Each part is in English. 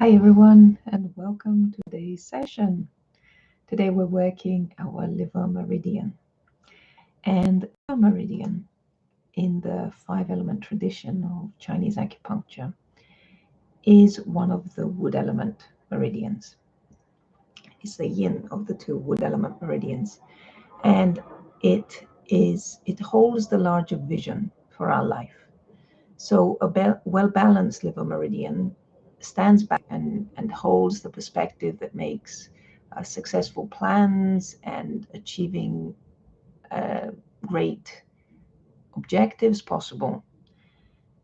Hi everyone, and welcome to today's session. Today we're working our Liver Meridian. And Liver Meridian, in the 5-element tradition of Chinese acupuncture, is one of the wood element meridians. It's the yin of the two wood element meridians. And it holds the larger vision for our life. So a well-balanced liver meridian stands back and holds the perspective that makes successful plans and achieving great objectives possible.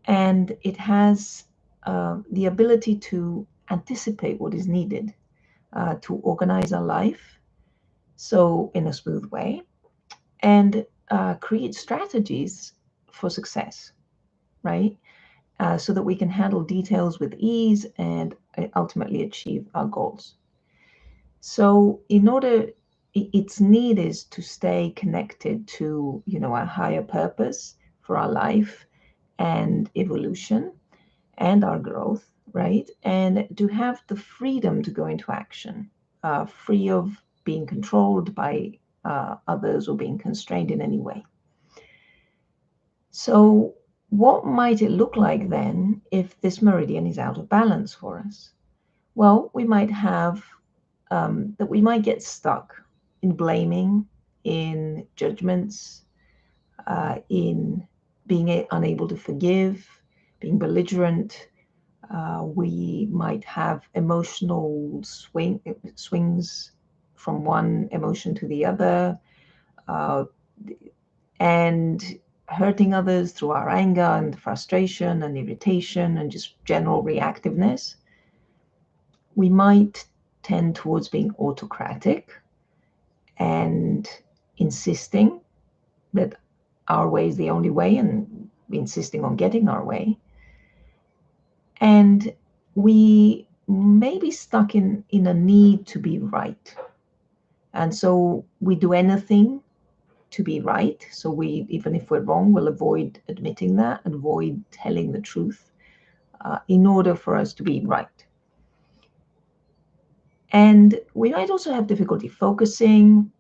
And it has the ability to anticipate what is needed to organize our life so in a smooth way and create strategies for success, right? So that we can handle details with ease and ultimately achieve our goals. So its need is to stay connected to, our higher purpose for our life and evolution and our growth, right? And to have the freedom to go into action, free of being controlled by others or being constrained in any way. So what might it look like then if this meridian is out of balance for us? Well, we might have that we might get stuck in blaming, in judgments, in being unable to forgive, being belligerent. We might have emotional swings from one emotion to the other, uh, and hurting others through our anger and frustration and irritation and just general reactiveness. We might tend towards being autocratic and insisting that our way is the only way and insisting on getting our way. And we may be stuck in a need to be right. And so we do anything to be right. So we, even if we're wrong, we'll avoid admitting that, avoid telling the truth in order for us to be right. And we might also have difficulty focusing,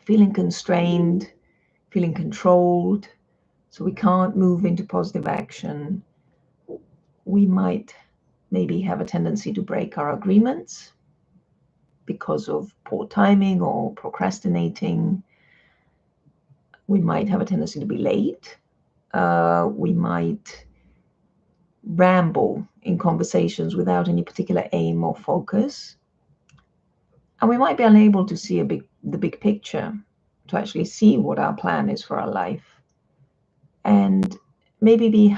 feeling constrained, feeling controlled. So we can't move into positive action. We might maybe have a tendency to break our agreements because of poor timing or procrastinating. We might have a tendency to be late. We might ramble in conversations without any particular aim or focus. And we might be unable to see the big picture, to actually see what our plan is for our life. And maybe be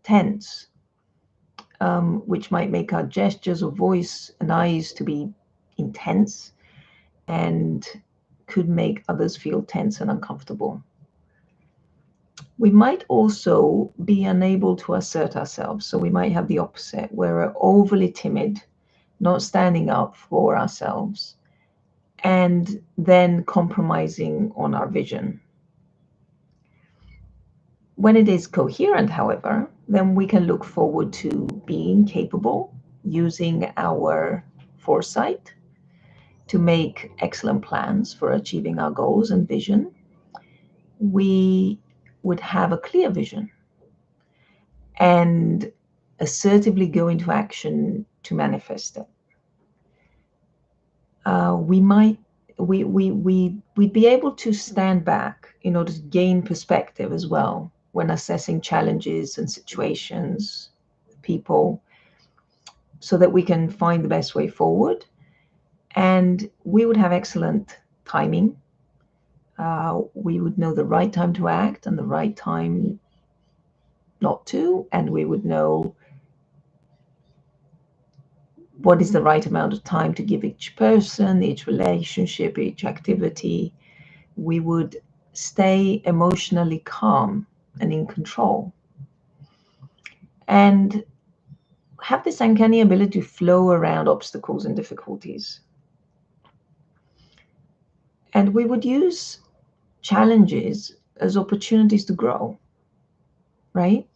tense, which might make our gestures or voice and eyes to be intense and could make others feel tense and uncomfortable. We might also be unable to assert ourselves. So we might have the opposite, where we're overly timid, not standing up for ourselves, and then compromising on our vision. When it is coherent, however, then we can look forward to being capable, using our foresight to make excellent plans for achieving our goals and vision. We would have a clear vision and assertively go into action to manifest it. We'd be able to stand back in order to gain perspective as well when assessing challenges and situations, people, so that we can find the best way forward. And we would have excellent timing. We would know the right time to act and the right time not to, and we would know what is the right amount of time to give each person, each relationship, each activity. We would stay emotionally calm and in control, and have this uncanny ability to flow around obstacles and difficulties. And we would use challenges as opportunities to grow, right?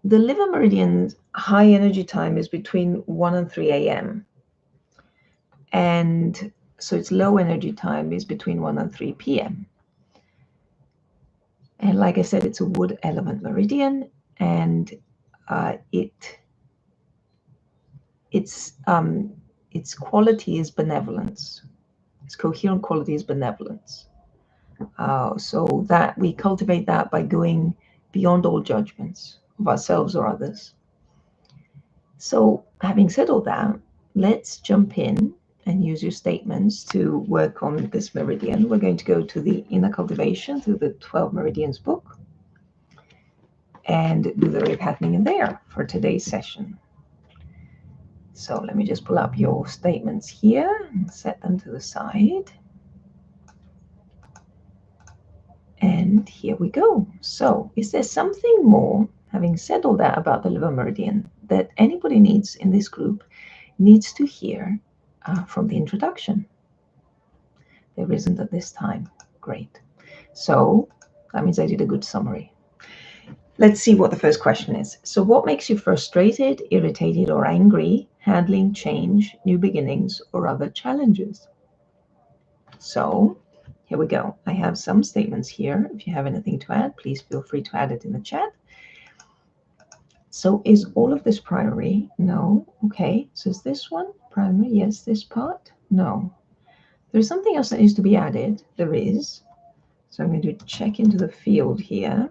the liver meridian's high energy time is between 1 and 3 a.m. And so its low energy time is between 1 and 3 p.m. And like I said, it's a wood element meridian, and its quality is benevolence. Its coherent quality is benevolence. So that we cultivate that by going beyond all judgments of ourselves or others. So having said all that, let's jump in and use your statements to work on this meridian. We're going to go to the Inner Cultivation through the 12 Meridians book and do the repatterning in there for today's session. So let me just pull up your statements here and set them to the side. And here we go. So is there something more, having said all that about the liver meridian, that anybody needs in this group needs to hear from the introduction? There isn't at this time. Great. So that means I did a good summary. Let's see what the first question is. So what makes you frustrated, irritated, or angry handling change, new beginnings, or other challenges? So here we go. I have some statements here. If you have anything to add, please feel free to add it in the chat. So is all of this primary? No. Okay. So is this one primary? Yes. This part? No. There's something else that needs to be added. There is. So I'm going to check into the field here.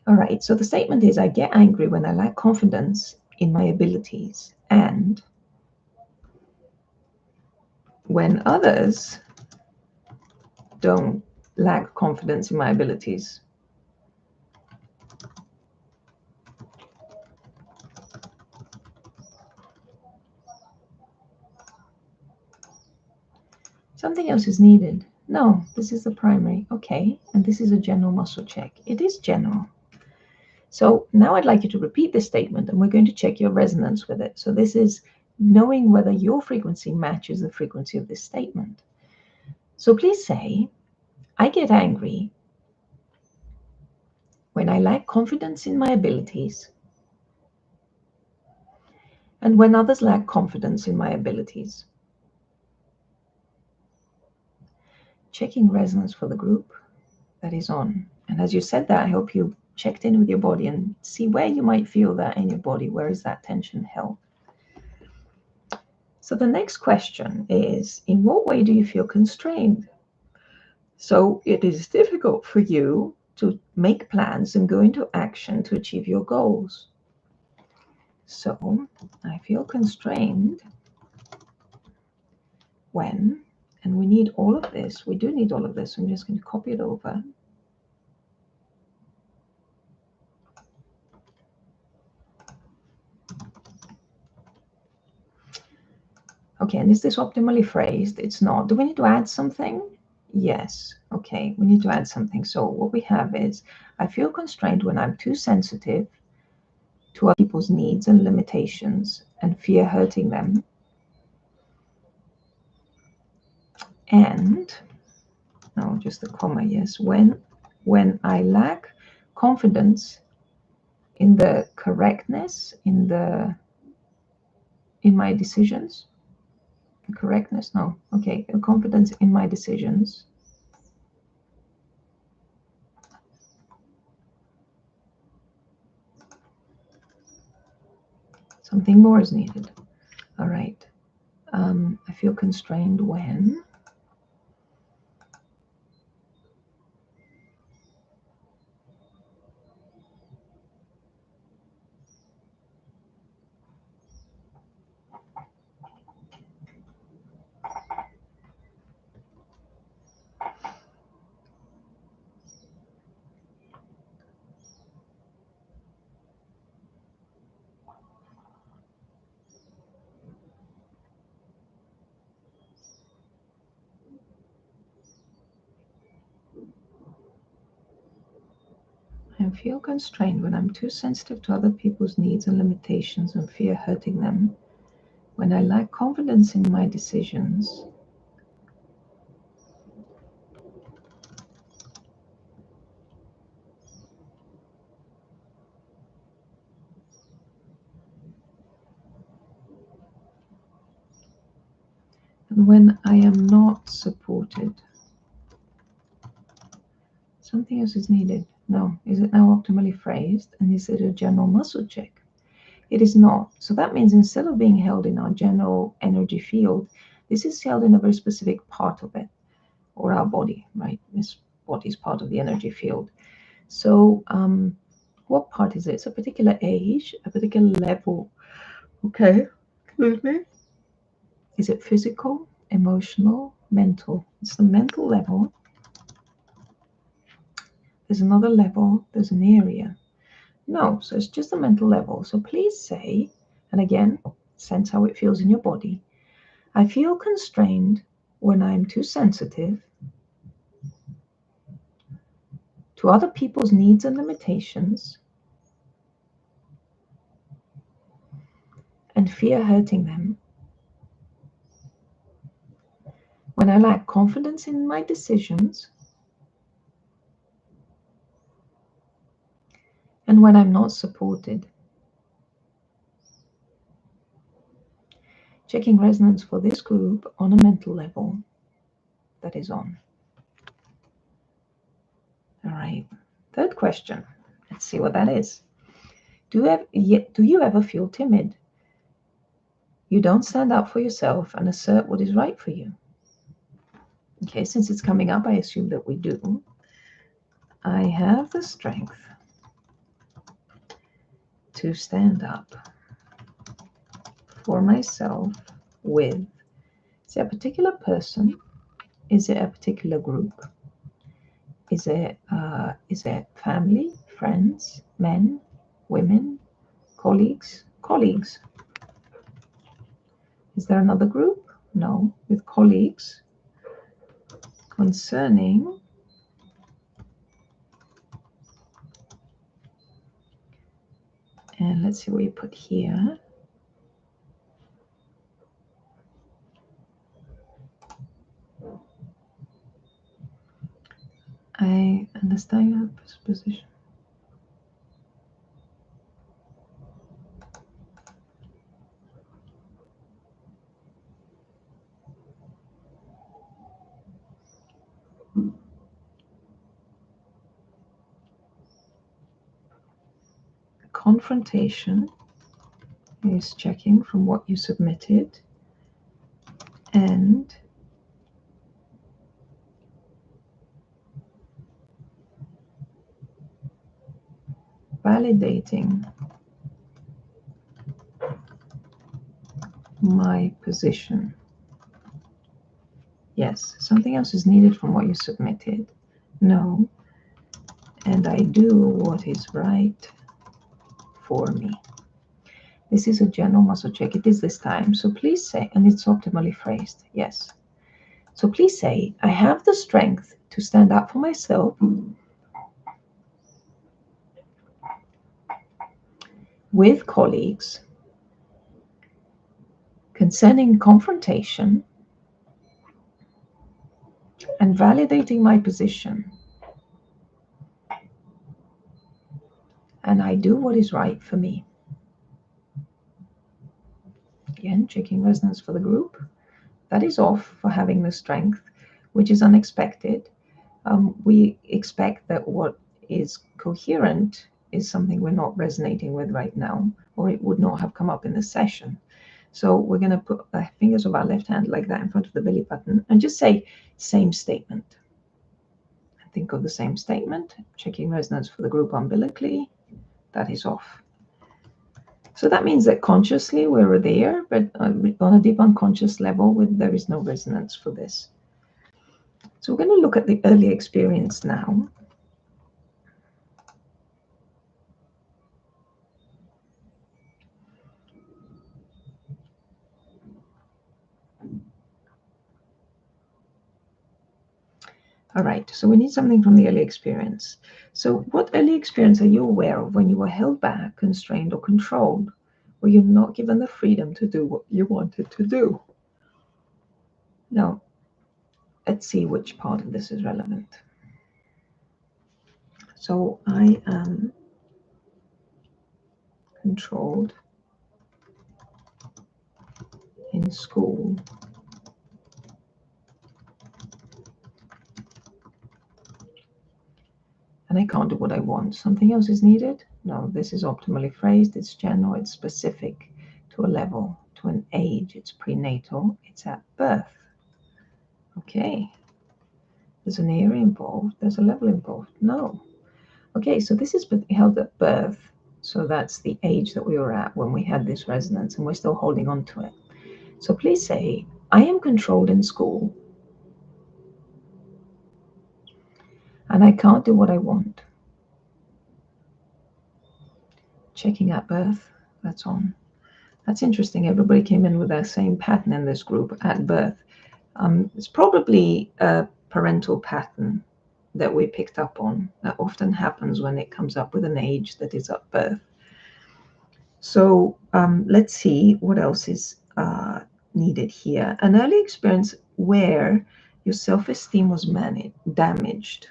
All right. So the statement is, I get angry when I lack confidence in my abilities and when others don't lack confidence in my abilities. Something else is needed. No, this is the primary. Okay, and this is a general muscle check. It is general. So now I'd like you to repeat this statement, and we're going to check your resonance with it. So this is knowing whether your frequency matches the frequency of this statement. So please say, I get angry when I lack confidence in my abilities and when others lack confidence in my abilities. Checking resonance for the group that is on. And as you said that, I hope you checked in with your body and see where you might feel that in your body. Where is that tension held? So the next question is, in what way do you feel constrained? So it is difficult for you to make plans and go into action to achieve your goals. So I feel constrained when, and we need all of this. We do need all of this. I'm just going to copy it over. Okay, and is this optimally phrased? It's not. Do we need to add something? Yes. Okay, we need to add something. So what we have is, I feel constrained when I'm too sensitive to other people's needs and limitations and fear hurting them. And, no, just a comma, yes, when I lack confidence in the correctness, in my decisions. Correctness, no. Okay, confidence in my decisions. Something more is needed. All right. I feel constrained when I feel constrained when I'm too sensitive to other people's needs and limitations and fear hurting them. When I lack confidence in my decisions. And when I am not supported, something else is needed. No. Is it now optimally phrased? And is it a general muscle check? It is not. So that means instead of being held in our general energy field, this is held in a very specific part of it, or our body, right? This body is part of the energy field. So what part is it? It's a particular age, a particular level. Okay, excuse me. Is it physical, emotional, mental? It's the mental level. There's another level, there's an area. No, so it's just the mental level. So please say, and again, sense how it feels in your body. I feel constrained when I'm too sensitive to other people's needs and limitations and fear hurting them. When I lack confidence in my decisions and when I'm not supported. Checking resonance for this group on a mental level. That is on. All right. Third question. Let's see what that is. Do you ever feel timid? You don't stand up for yourself and assert what is right for you. Okay, since it's coming up, I assume that we do. I have the strength to stand up for myself with, is it a particular person? Is it a particular group? Is it family, friends, men, women, colleagues? Colleagues. Is there another group? No. With colleagues concerning and let's see what you put here. I understand your position. Confrontation is checking from what you submitted and validating my position. Yes, something else is needed from what you submitted. No, and I do what is right for me. This is a general muscle check. It is this time. So please say, and it's optimally phrased. Yes. So please say, I have the strength to stand up for myself with colleagues concerning confrontation and validating my position. And I do what is right for me. Again, checking resonance for the group. That is off for having the strength, which is unexpected. We expect that what is coherent is something we're not resonating with right now, or it would not have come up in the session. So we're going to put the fingers of our left hand like that in front of the belly button and just say same statement. Think of the same statement, checking resonance for the group umbilically. That is off. So that means that consciously we were there, but on a deep unconscious level, there is no resonance for this. So we're going to look at the early experience now. All right, so we need something from the early experience. So what early experience are you aware of when you were held back, constrained, or controlled, where you're not given the freedom to do what you wanted to do? Now, let's see which part of this is relevant. So I am controlled in school and I can't do what I want. Something else is needed? No, this is optimally phrased. It's general. It's specific to a level, to an age. It's prenatal. It's at birth. Okay. There's an area involved. There's a level involved. No. Okay, so this is held at birth. So that's the age that we were at when we had this resonance, and we're still holding on to it. So please say, I am controlled in school, and I can't do what I want. Checking at birth, that's on. That's interesting. Everybody came in with that same pattern in this group at birth. It's probably a parental pattern that we picked up on. That often happens when it comes up with an age that is at birth. So let's see what else is needed here. An early experience where your self-esteem was damaged.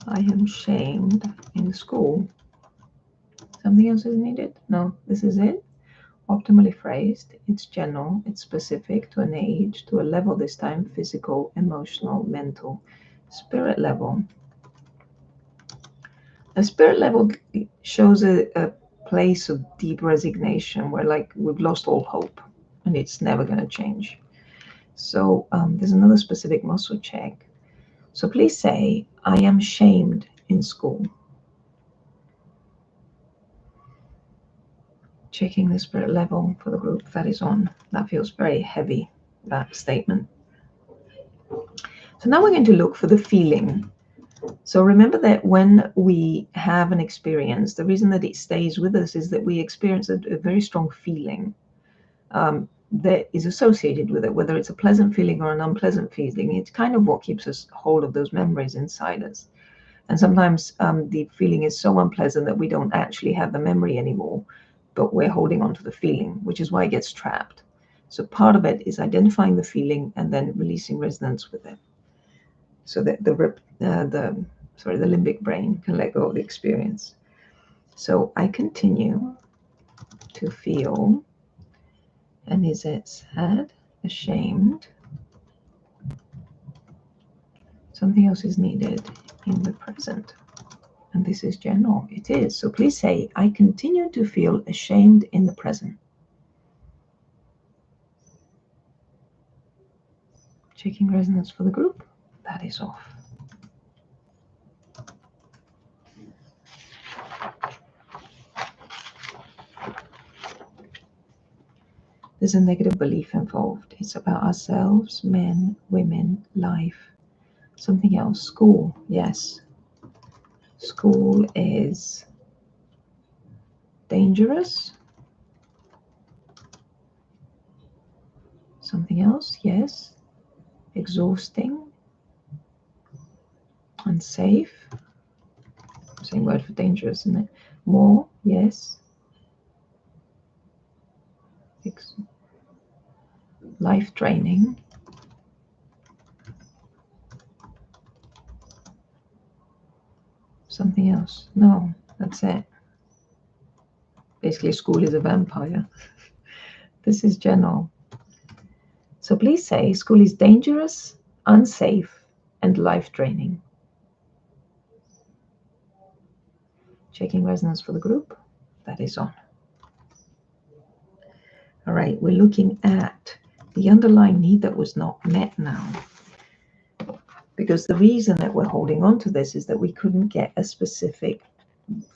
I am shamed in school. Something else is needed? No, this is it. Optimally phrased. It's general. It's specific to an age, to a level this time, physical, emotional, mental, spirit level. A spirit level shows a place of deep resignation where like we've lost all hope and it's never going to change. So there's another specific muscle check. So please say, I am shamed in school. Checking the spirit level for the group that is on. That feels very heavy, that statement. So now we're going to look for the feeling. So remember that when we have an experience, the reason that it stays with us is that we experience a very strong feeling that is associated with it, whether it's a pleasant feeling or an unpleasant feeling. It's kind of what keeps us hold of those memories inside us. And sometimes the feeling is so unpleasant that we don't actually have the memory anymore, but we're holding on to the feeling, which is why it gets trapped. So part of it is identifying the feeling and then releasing resonance with it, so that the limbic brain can let go of the experience. So I continue to feel, and is it sad, ashamed? Something else is needed in the present. And this is general. It is. So please say, I continue to feel ashamed in the present. Checking resonance for the group. That is off. There's a negative belief involved. It's about ourselves, men, women, life. Something else. School. Yes. School is dangerous. Something else. Yes. Exhausting. Unsafe. Same word for dangerous, isn't it? More. Yes. Life draining. Something else. No, that's it. Basically, school is a vampire. This is general. So please say school is dangerous, unsafe, and life draining. Checking resonance for the group. That is on. All right, we're looking at the underlying need that was not met now. Because the reason that we're holding on to this is that we couldn't get a specific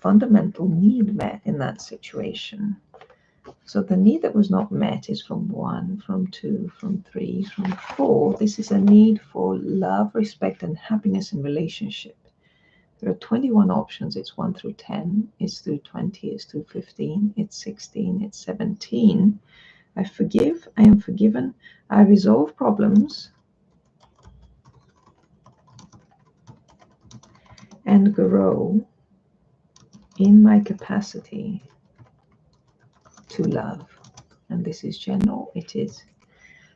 fundamental need met in that situation. So the need that was not met is from 1, from 2, from 3, from 4. This is a need for love, respect, and happiness in relationship. There are 21 options. It's 1 through 10. It's through 20. It's through 15. It's 16. It's 17. I forgive. I am forgiven. I resolve problems and grow in my capacity to love. And this is general. It is.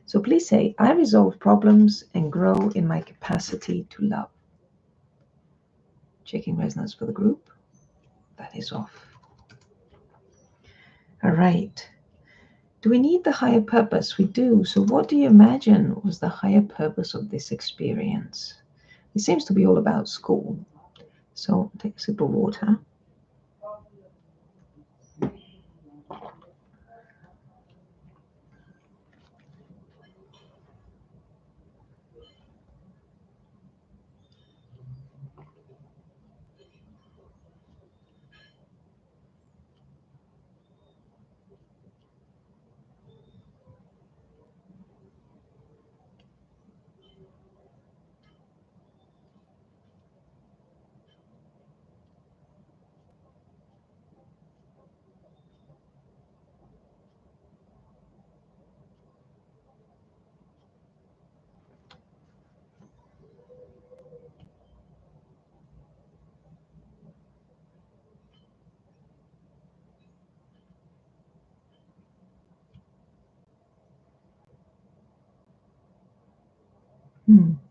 So please say, I resolve problems and grow in my capacity to love. Checking resonance for the group. That is off. All right. Do we need the higher purpose? We do. So what do you imagine was the higher purpose of this experience? It seems to be all about school. So take a sip of water.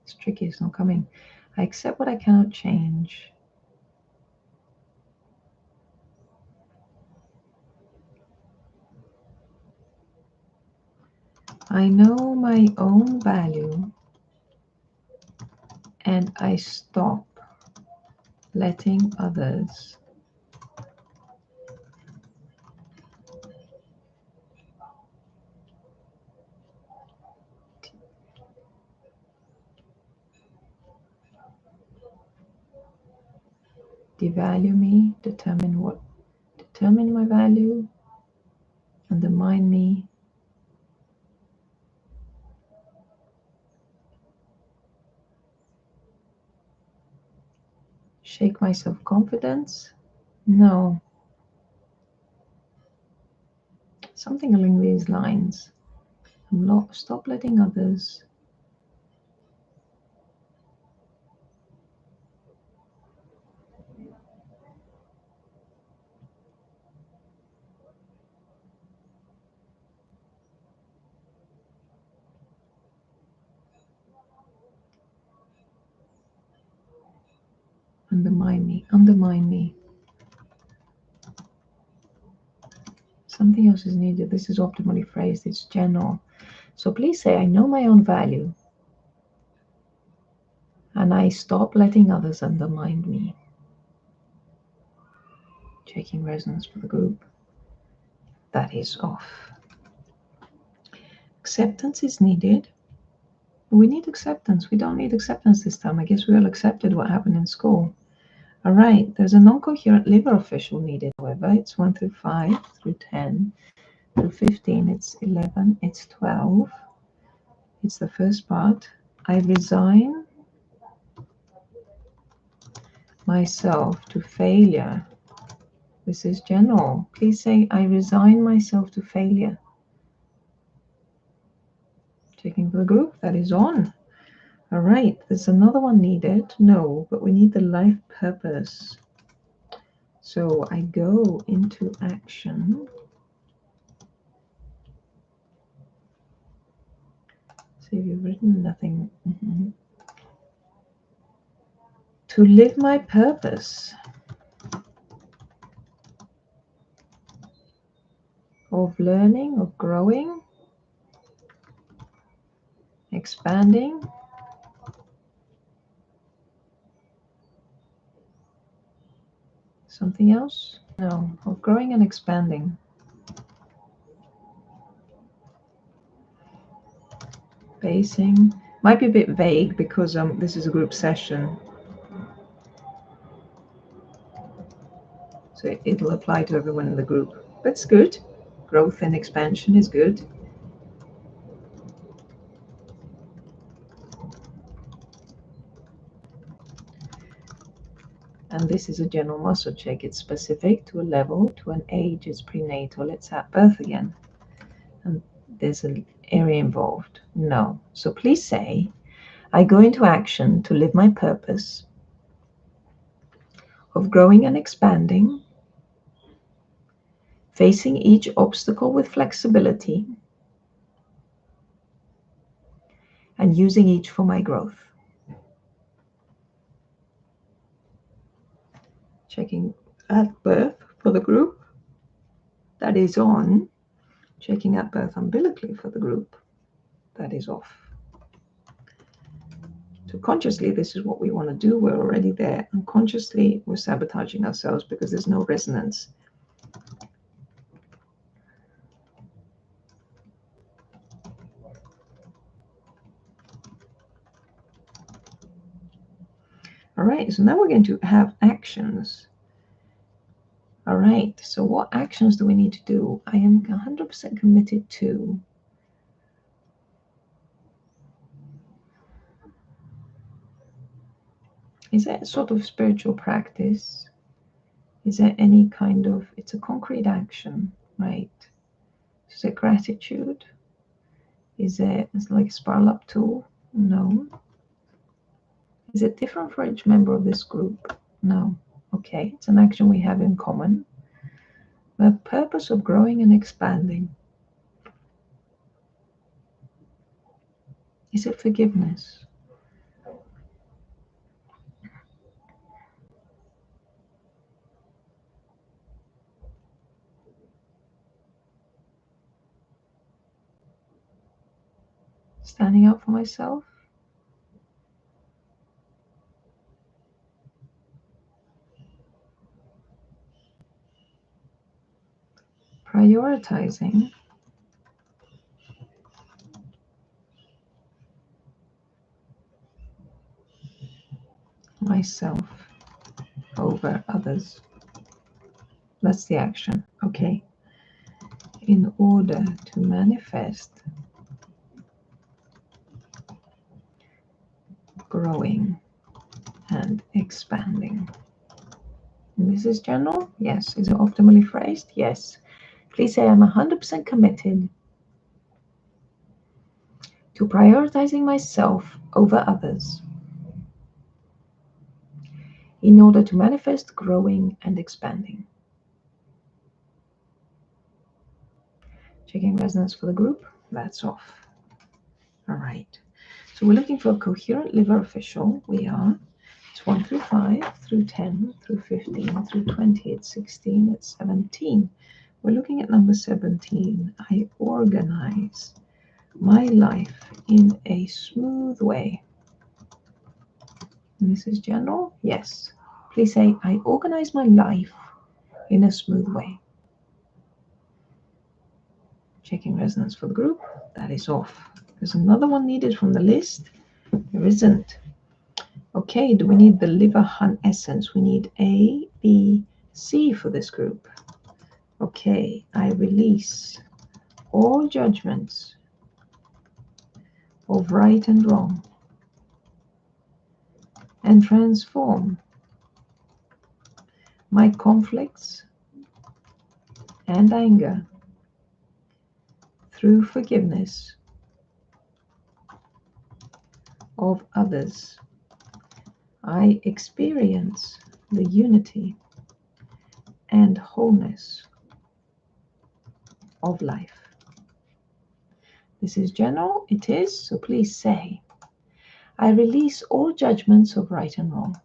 It's tricky, it's not coming. I accept what I cannot change. I know my own value and I stop letting others devalue me, determine my value, undermine me, shake my self-confidence. No, something along these lines. Stop letting others undermine me. Something else is needed. This is optimally phrased. It's general. So please say, I know my own value and I stop letting others undermine me. Checking resonance for the group. That is off. Acceptance is needed. We need acceptance. We don't need acceptance this time. I guess we all accepted what happened in school. All right, there's a non-coherent liver official needed, however. It's 1 through 5, through 10, through 15, it's 11, it's 12. It's the first part. I resign myself to failure. This is general. Please say, I resign myself to failure. Checking for the group. That is on. All right, there's another one needed. No, but we need the life purpose. So I go into action. See if you've written nothing. To live my purpose of learning, of growing, expanding, something else? No, of growing and expanding. Basing. Might be a bit vague because this is a group session. So it'll apply to everyone in the group. That's good. Growth and expansion is good. And this is a general muscle check. It's specific to a level, to an age. It's prenatal. It's at birth again. And there's an area involved. No. So please say, I go into action to live my purpose of growing and expanding, facing each obstacle with flexibility, and using each for my growth. Checking at birth for the group. That is on. Checking at birth umbilically for the group. That is off. So consciously, this is what we want to do. We're already there. Unconsciously, we're sabotaging ourselves because there's no resonance. All right, so now we're going to have actions. All right, so what actions do we need to do? I am 100% committed to is it a sort of spiritual practice? Is there any kind of, it's a concrete action, right? Is it gratitude? Is it, it's like a spiral up tool? No. Is it different for each member of this group? No. Okay, it's an action we have in common. The purpose of growing and expanding. Is it forgiveness? Standing up for myself? Prioritizing myself over others. That's the action. Okay. In order to manifest growing and expanding. And this is general? Yes. Is it optimally phrased? Yes. Please say I'm 100% committed to prioritizing myself over others in order to manifest growing and expanding. Checking resonance for the group. That's off. All right. So we're looking for a coherent liver official. We are. It's 1 through 5, through 10, through 15, through 20, it's 16, it's 17. We're looking at number 17. I organize my life in a smooth way. And this is general? Yes. Please say, I organize my life in a smooth way. Checking resonance for the group. That is off. There's another one needed from the list. There isn't. Okay, do we need the liver hunt essence? We need A, B, C for this group. Okay, I release all judgments of right and wrong and transform my conflicts and anger through forgiveness of others. I experience the unity and wholeness of life. This is general, it is, so please say, I release all judgments of right and wrong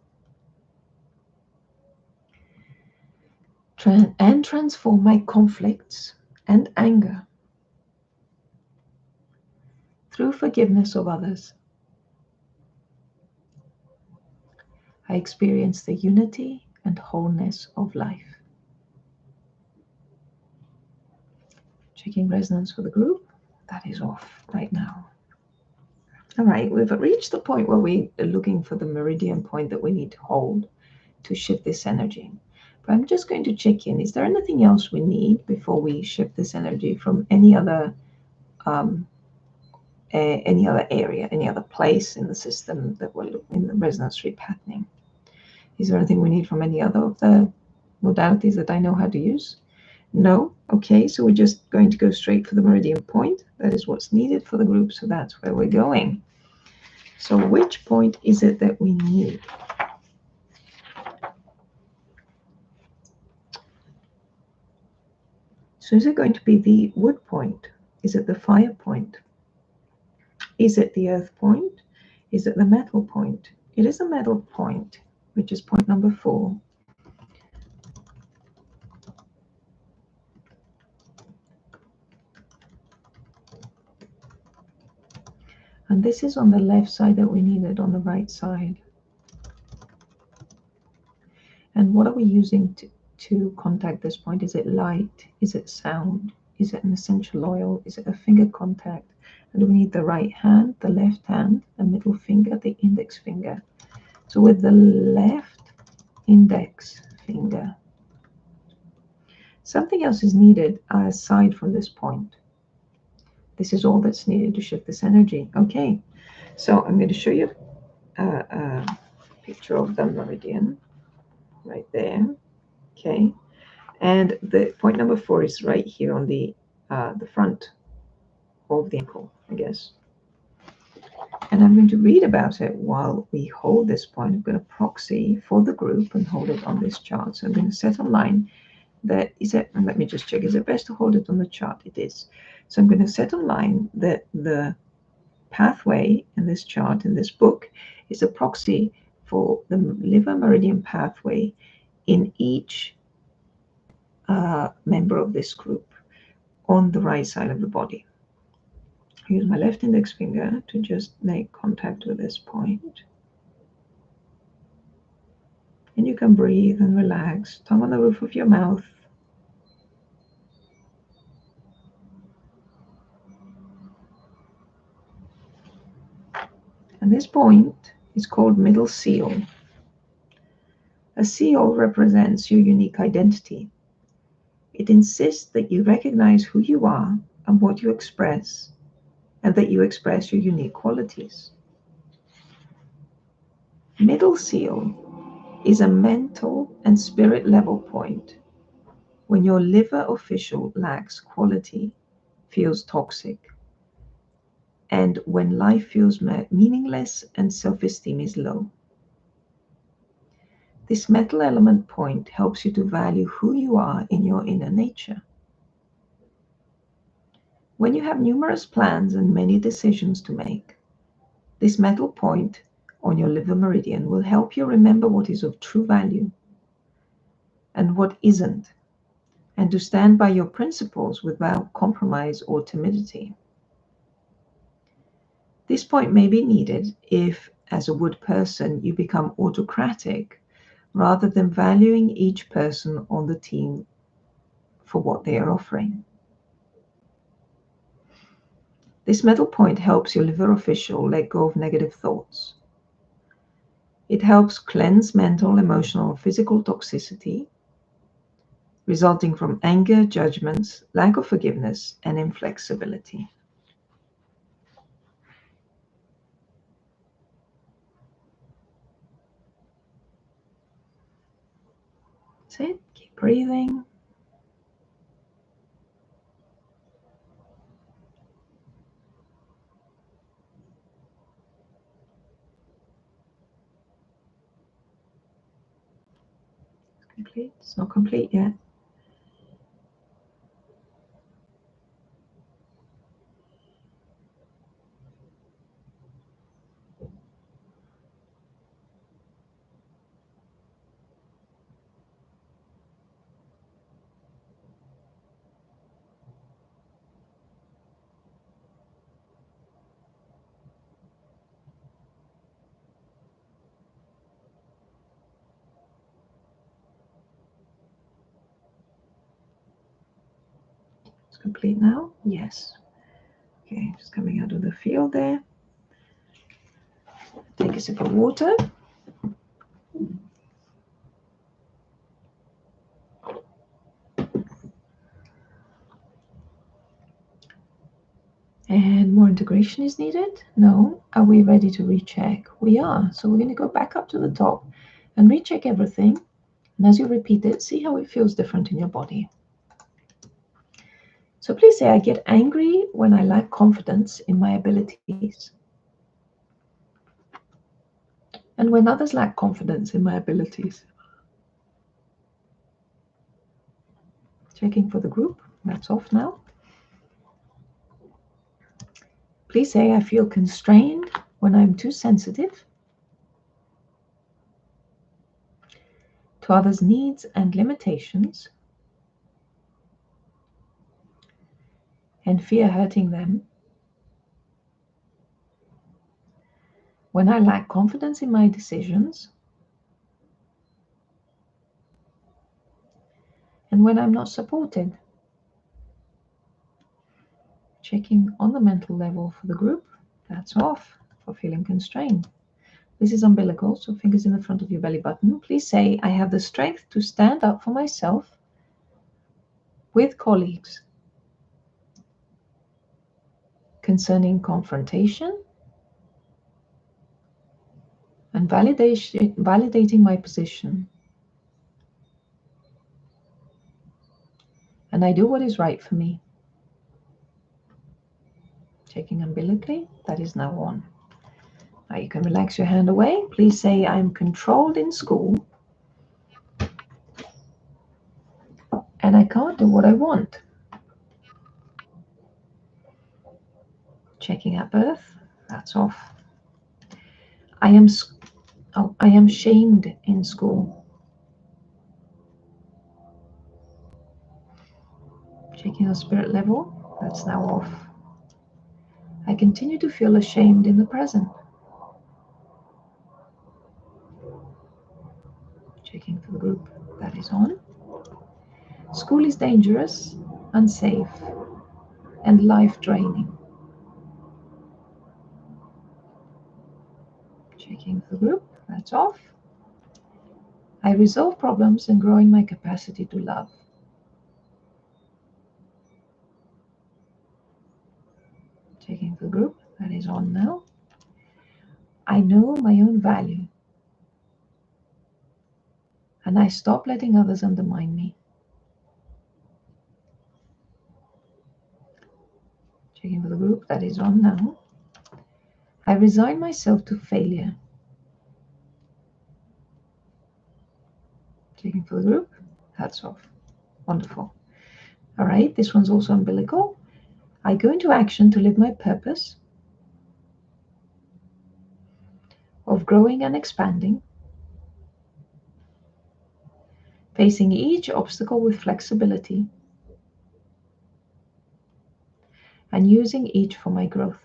and transform my conflicts and anger through forgiveness of others. I experience the unity and wholeness of life. Checking resonance for the group. That is off right now. All right, we've reached the point where we are looking for the meridian point that we need to hold to shift this energy. But I'm just going to check in. Is there anything else we need before we shift this energy from any other area, any other place in the system that we're looking in the resonance repatterning? Is there anything we need from any other of the modalities that I know how to use? No? Okay, so we're just going to go straight for the meridian point. That is what's needed for the group, so that's where we're going. So which point is it that we need? So is it going to be the wood point? Is it the fire point? Is it the earth point? Is it the metal point? It is a metal point, which is point number 4. And this is on the left side that we need it on the right side. And what are we using to contact this point? Is it light? Is it sound? Is it an essential oil? Is it a finger contact? And we need the right hand, the left hand, the middle finger, the index finger. So with the left index finger, something else is needed aside from this point. This is all that's needed to shift this energy. Okay, so I'm going to show you a picture of the meridian right there. Okay, and the point number 4 is right here on the front of the ankle, I guess. And I'm going to read about it while we hold this point. I'm going to proxy for the group and hold it on this chart. So I'm going to set online that is it, and let me just check, is it best to hold it on the chart? It is. So I'm going to set online that the pathway in this chart, in this book, is a proxy for the liver meridian pathway in each member of this group on the right side of the body. I use my left index finger to just make contact with this point. And you can breathe and relax, tongue on the roof of your mouth. And this point is called middle seal. A seal represents your unique identity. It insists that you recognize who you are and what you express, and that you express your unique qualities. Middle seal is a mental and spirit level point when your liver official lacks quality, feels toxic, and when life feels meaningless and self-esteem is low. This metal element point helps you to value who you are in your inner nature. When you have numerous plans and many decisions to make, this metal point on your liver meridian will help you remember what is of true value and what isn't, and to stand by your principles without compromise or timidity. This point may be needed if, as a wood person, you become autocratic rather than valuing each person on the team for what they are offering. This metal point helps your liver official let go of negative thoughts. It helps cleanse mental, emotional, physical toxicity resulting from anger, judgments, lack of forgiveness, and inflexibility. That's it. Keep breathing. Complete. It's not complete yet. It's complete now? Yes. Okay, just coming out of the field there. Take a sip of water. And more integration is needed? No. Are we ready to recheck? We are. So we're going to go back up to the top and recheck everything. And as you repeat it, see how it feels different in your body. So please say, I get angry when I lack confidence in my abilities. And when others lack confidence in my abilities. Checking for the group. That's off now. Please say, I feel constrained when I'm too sensitive to others' needs and limitations and fear hurting them. when I lack confidence in my decisions, and when I'm not supported. Checking on the mental level for the group, that's off for feeling constrained. This is umbilical, so fingers in the front of your belly button. Please say, I have the strength to stand up for myself with colleagues concerning confrontation and validating my position. And I do what is right for me. Checking umbilically, that is now on. Now you can relax your hand away. Please say, I'm controlled in school and I can't do what I want. Checking at birth, that's off. I am shamed in school. Checking the spirit level, that's now off. I continue to feel ashamed in the present. Checking for the group, that is on. School is dangerous, unsafe, and life-draining. Checking for the group, that's off. I resolve problems and grow in my capacity to love. Checking for the group, that is on now. I know my own value, and I stop letting others undermine me. Checking for the group, that is on now. I resign myself to failure. Checking for the group, that's off. Wonderful. All right, this one's also umbilical. I go into action to live my purpose of growing and expanding, facing each obstacle with flexibility, and using each for my growth.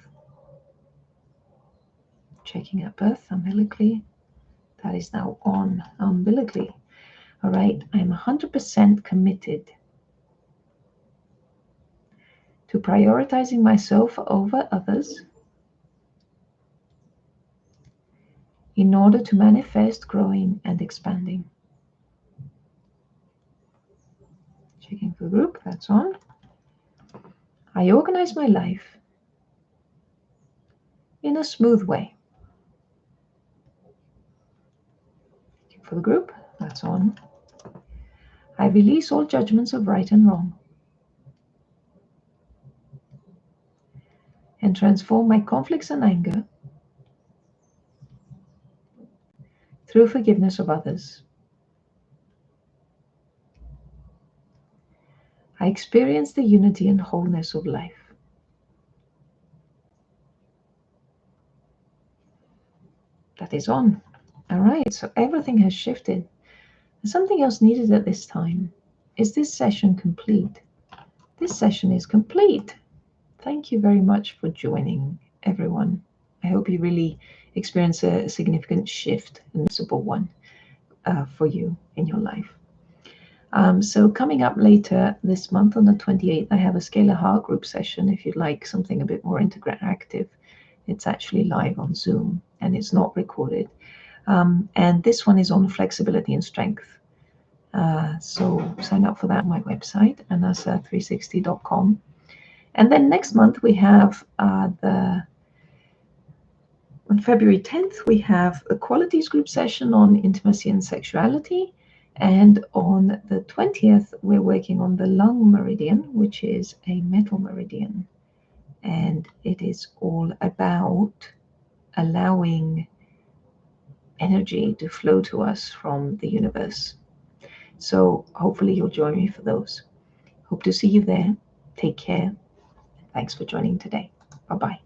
Checking at birth umbilically, that is now on umbilically. All right, I'm 100% committed to prioritizing myself over others in order to manifest growing and expanding. Checking for the group, that's on. I organize my life in a smooth way. Checking for the group, that's on. I release all judgments of right and wrong and transform my conflicts and anger through forgiveness of others. I experience the unity and wholeness of life. That is on. All right, so everything has shifted. There's something else needed at this time. Is this session complete? This session is complete. Thank you very much for joining, everyone. I hope you really experience a significant shift, a noticeable one, for you in your life. So coming up later this month on the 28th, I have a Scalar Heart group session. If you'd like something a bit more interactive, it's actually live on Zoom and it's not recorded. And this one is on flexibility and strength. So sign up for that on my website, anasa360.com. And then next month we have on February 10th, we have a qualities group session on intimacy and sexuality. And on the 20th, we're working on the lung meridian, which is a metal meridian. And it is all about allowing energy to flow to us from the universe. So hopefully you'll join me for those. Hope to see you there. Take care. Thanks for joining today. Bye-bye.